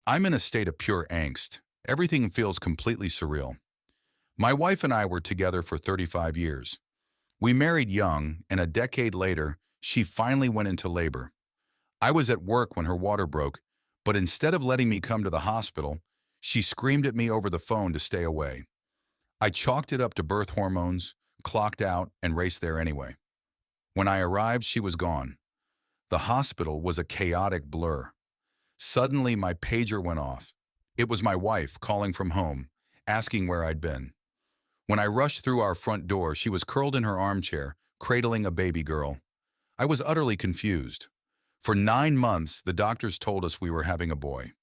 I'm in a state of pure angst. Everything feels completely surreal. My wife and I were together for 35 years. We married young, and a decade later, she finally went into labor. I was at work when her water broke, but instead of letting me come to the hospital, she screamed at me over the phone to stay away. I chalked it up to birth hormones, clocked out, and raced there anyway. When I arrived, she was gone. The hospital was a chaotic blur. Suddenly, my pager went off. It was my wife calling from home, asking where I'd been. When I rushed through our front door, she was curled in her armchair, cradling a baby girl. I was utterly confused. For 9 months, the doctors told us we were having a boy.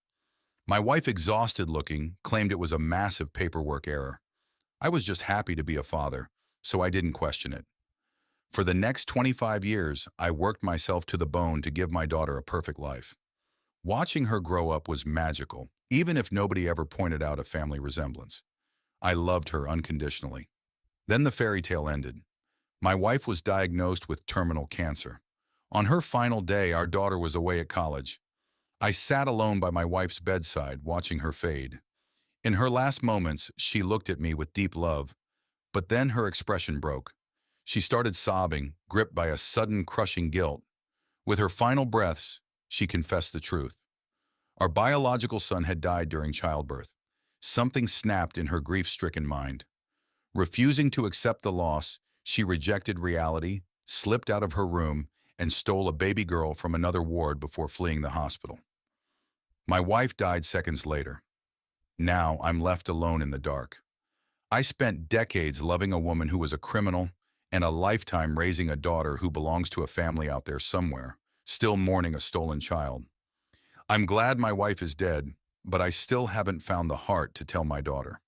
My wife, exhausted looking, claimed it was a massive paperwork error. I was just happy to be a father, so I didn't question it. For the next 25 years, I worked myself to the bone to give my daughter a perfect life. Watching her grow up was magical, even if nobody ever pointed out a family resemblance. I loved her unconditionally. Then the fairy tale ended. My wife was diagnosed with terminal cancer. On her final day, our daughter was away at college. I sat alone by my wife's bedside, watching her fade. In her last moments, she looked at me with deep love, but then her expression broke. She started sobbing, gripped by a sudden crushing guilt. With her final breaths, she confessed the truth. Our biological son had died during childbirth. Something snapped in her grief-stricken mind. Refusing to accept the loss, she rejected reality, slipped out of her room, and stole a baby girl from another ward before fleeing the hospital. My wife died seconds later. Now I'm left alone in the dark. I spent decades loving a woman who was a criminal and a lifetime raising a daughter who belongs to a family out there somewhere, still mourning a stolen child. I'm glad my wife is dead, but I still haven't found the heart to tell my daughter.